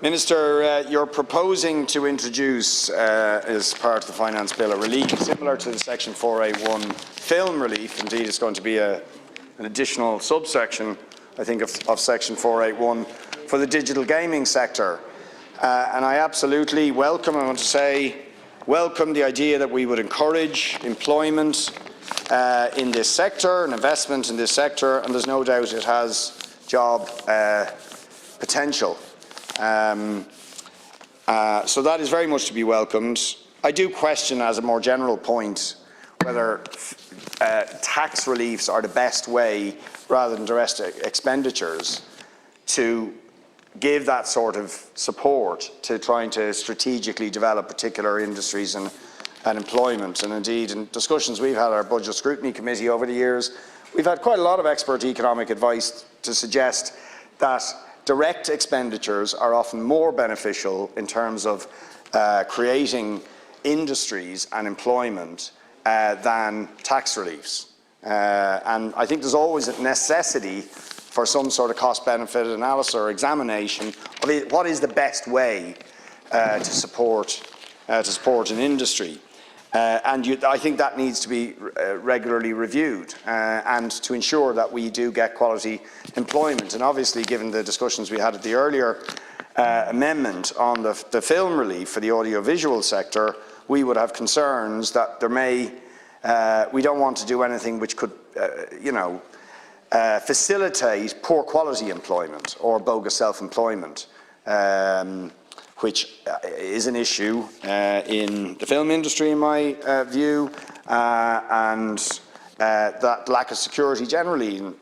Minister, you're proposing to introduce, as part of the Finance Bill, a relief similar to the Section 4A1 film relief. Indeed, it's going to be an additional subsection, I think, of Section 4A1 for the digital gaming sector. And I absolutely welcome the idea that we would encourage employment in this sector and investment in this sector, and there's no doubt it has job potential. So that is very much to be welcomed. I do question, as a more general point, whether tax reliefs are the best way, rather than direct expenditures, to give that sort of support to trying to strategically develop particular industries and employment. And indeed, in discussions we've had at our Budget Scrutiny Committee over the years, we've had quite a lot of expert economic advice to suggest that direct expenditures are often more beneficial in terms of creating industries and employment than tax reliefs. And I think there's always a necessity for some sort of cost-benefit analysis or examination of what is the best way to support an industry. I think that needs to be regularly reviewed and to ensure that we do get quality employment. And obviously, given the discussions we had at the earlier amendment on the film relief for the audiovisual sector, we would have concerns that there may, we don't want to do anything which could, facilitate poor quality employment or bogus self-employment. Which is an issue in the film industry, in my view, and that lack of security generally in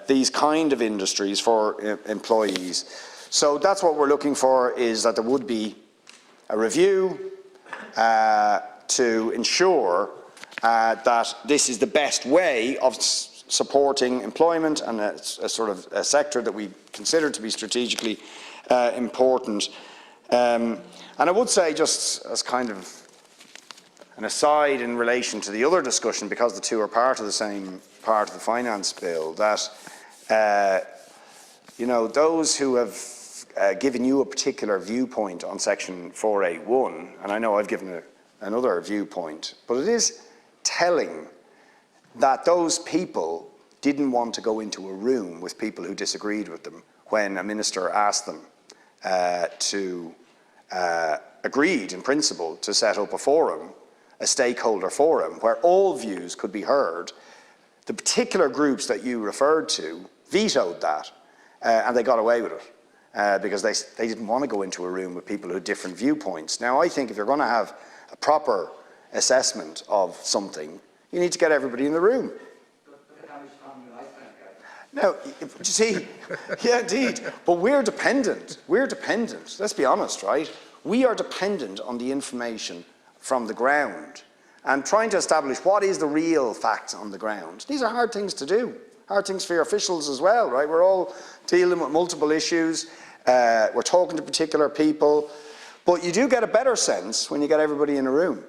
these kind of industries for employees. So that's what we're looking for, is that there would be a review to ensure that this is the best way of supporting employment and a sort of a sector that we consider to be strategically important. And I would say, just as kind of an aside in relation to the other discussion, because the two are part of the same part of the Finance Bill, that those who have given you a particular viewpoint on Section 4A1, and I know I've given another viewpoint, but it is telling that those people didn't want to go into a room with people who disagreed with them when a minister asked them to agreed in principle to set up a forum, a stakeholder forum, where all views could be heard. The particular groups that you referred to vetoed that, and they got away with it because they didn't want to go into a room with people who had different viewpoints. Now, I think if you're going to have a proper assessment of something, you need to get everybody in the room. Now, you see, yeah, indeed, but we're dependent. Let's be honest, right? We are dependent on the information from the ground and trying to establish what is the real facts on the ground. These are hard things to do, hard things for your officials as well, right? We're all dealing with multiple issues. We're talking to particular people, but you do get a better sense when you get everybody in a room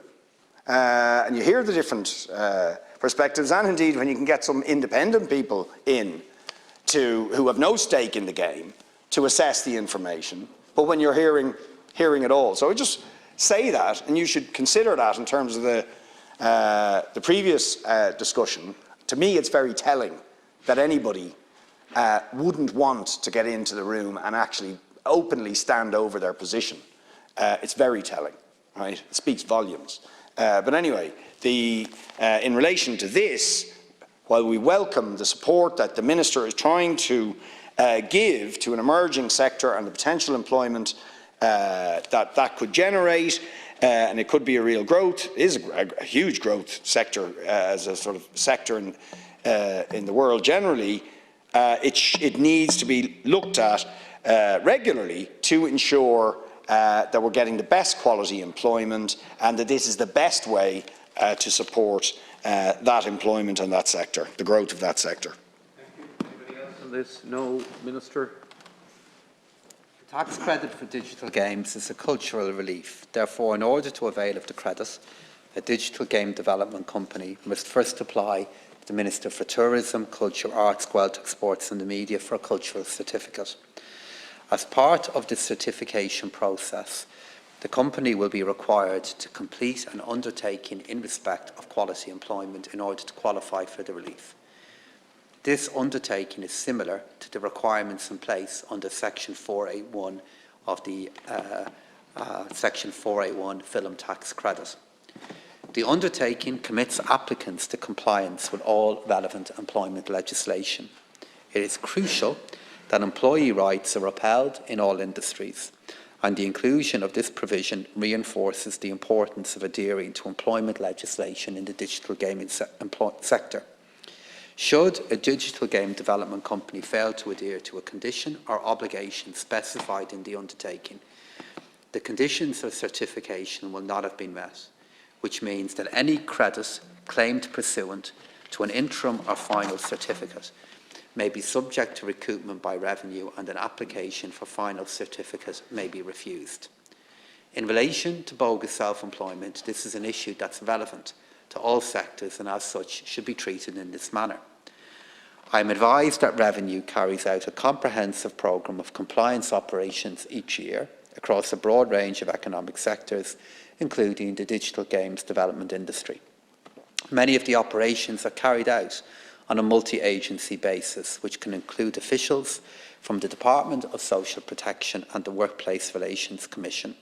and you hear the different perspectives, and indeed when you can get some independent people in who have no stake in the game to assess the information, but when you're hearing it all. So I just say that, and you should consider that in terms of the previous discussion. To me, it's very telling that anybody wouldn't want to get into the room and actually openly stand over their position. It's very telling, right? It speaks volumes. But anyway, in relation to this, while we welcome the support that the Minister is trying to give to an emerging sector and the potential employment that could generate, and it could be a real growth, is a huge growth sector as a sort of sector in the world generally, it needs to be looked at regularly to ensure that we're getting the best quality employment and that this is the best way to support that employment and that sector, the growth of that sector. Thank you. Anybody else on this? No, Minister? The tax credit for digital games is a cultural relief. Therefore, in order to avail of the credit, a digital game development company must first apply to the Minister for Tourism, Culture, Arts, Gaeltacht, Sports and the Media for a cultural certificate. As part of the certification process, the company will be required to complete an undertaking in respect of quality employment in order to qualify for the relief. This undertaking is similar to the requirements in place under Section 481 of the Section 481 film tax credit. The undertaking commits applicants to compliance with all relevant employment legislation. It is crucial that employee rights are upheld in all industries, and the inclusion of this provision reinforces the importance of adhering to employment legislation in the digital gaming sector. Should a digital game development company fail to adhere to a condition or obligation specified in the undertaking, the conditions of certification will not have been met, which means that any credit claimed pursuant to an interim or final certificate may be subject to recoupment by revenue, and an application for final certificate may be refused. In relation to bogus self-employment, this is an issue that's relevant to all sectors and as such should be treated in this manner. I am advised that Revenue carries out a comprehensive programme of compliance operations each year across a broad range of economic sectors, including the digital games development industry. Many of the operations are carried out on a multi-agency basis, which can include officials from the Department of Social Protection and the Workplace Relations Commission.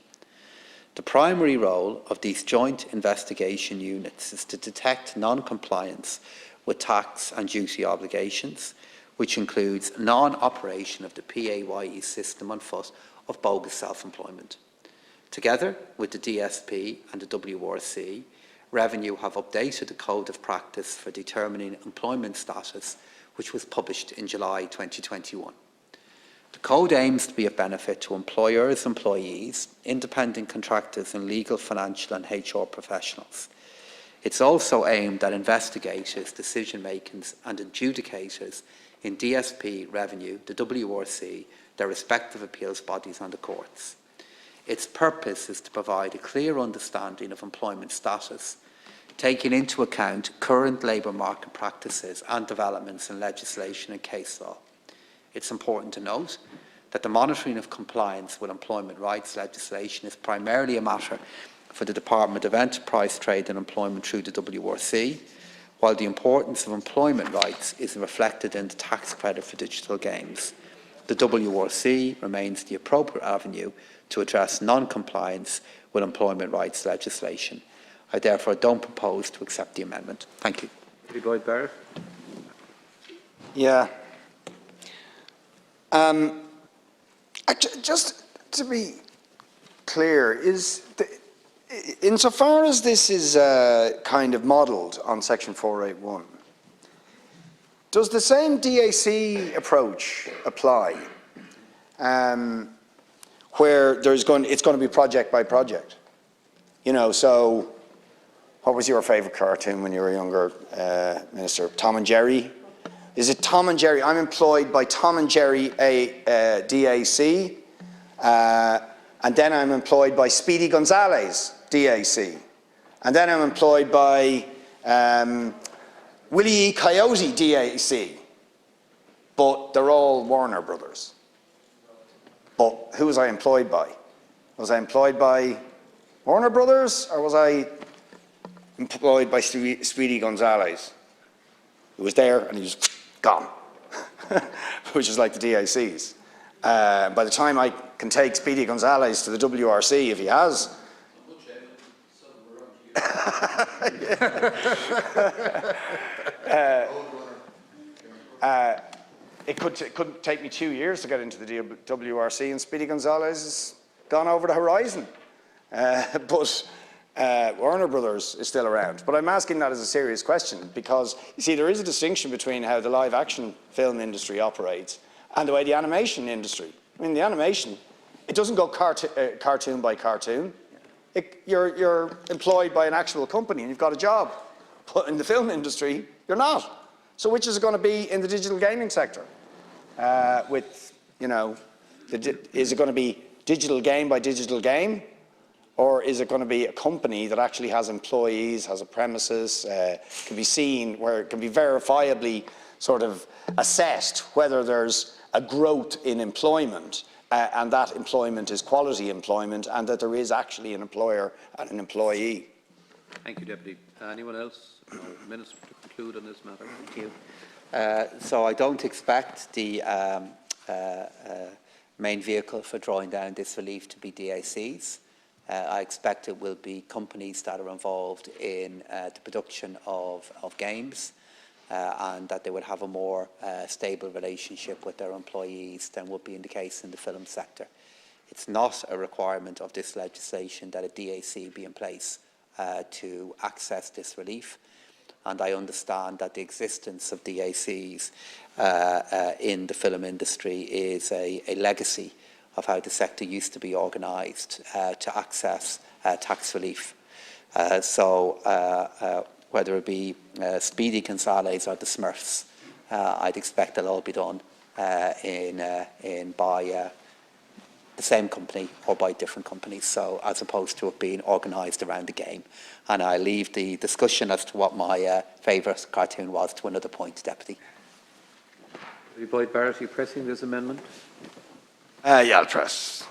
The primary role of these joint investigation units is to detect non-compliance with tax and duty obligations, which includes non-operation of the PAYE system on foot of bogus self-employment. Together with the DSP and the WRC, Revenue have updated the Code of Practice for Determining Employment Status, which was published in July 2021. The Code aims to be of benefit to employers, employees, independent contractors and legal, financial and HR professionals. It's also aimed at investigators, decision makers and adjudicators in DSP, Revenue, the WRC, their respective appeals bodies and the courts. Its purpose is to provide a clear understanding of employment status, taking into account current labour market practices and developments in legislation and case law. It's important to note that the monitoring of compliance with employment rights legislation is primarily a matter for the Department of Enterprise, Trade and Employment through the WRC, while the importance of employment rights is reflected in the tax credit for digital games. The WRC remains the appropriate avenue to address non-compliance with employment rights legislation. I therefore don't propose to accept the amendment. Thank you. Richard Boyd Barrett. Yeah. Just to be clear, insofar as this is kind of modelled on Section 481, does the same DAC approach apply, where it's going to be project by project? You know, so what was your favourite cartoon when you were younger, Minister? Tom and Jerry? Is it Tom and Jerry? I'm employed by Tom and Jerry DAC, and then I'm employed by Speedy Gonzales DAC, and then I'm employed by Willie E. Coyote DAC, but they're all Warner Brothers. But who was I employed by? Was I employed by Warner Brothers, or was I employed by Speedy Gonzales? He was there and he was gone, which is like the DACs. By the time I can take Speedy Gonzales to the WRC, if he has, it couldn't take me 2 years to get into the WRC, and Speedy Gonzales has gone over the horizon. But Warner Brothers is still around. But I'm asking that as a serious question because, you see, there is a distinction between how the live action film industry operates and the way the animation industry. I mean, the animation, it doesn't go cartoon by cartoon. You're employed by an actual company and you've got a job. But in the film industry, you're not. So which is it going to be in the digital gaming sector? With, you know, is it going to be digital game by digital game? Or is it going to be a company that actually has employees, has a premises, can be seen, where it can be verifiably sort of assessed whether there's a growth in employment and that employment is quality employment, and that there is actually an employer and an employee. Thank you, Deputy. Anyone else? No. Minister, to conclude on this matter. Thank you. So I don't expect the main vehicle for drawing down this relief to be DACs. I expect it will be companies that are involved in the production of games, and that they would have a more stable relationship with their employees than would be in the case in the film sector. It's not a requirement of this legislation that a DAC be in place to access this relief, and I understand that the existence of DACs in the film industry is a legacy of how the sector used to be organised to access tax relief. Whether it be Speedy Gonzales or the Smurfs, I'd expect it'll all be done by the same company or by different companies, so as opposed to it being organised around the game. And I leave the discussion as to what my favourite cartoon was to another point, Deputy. Boyd Barrett, are you pressing this amendment? Yeah, I'll press.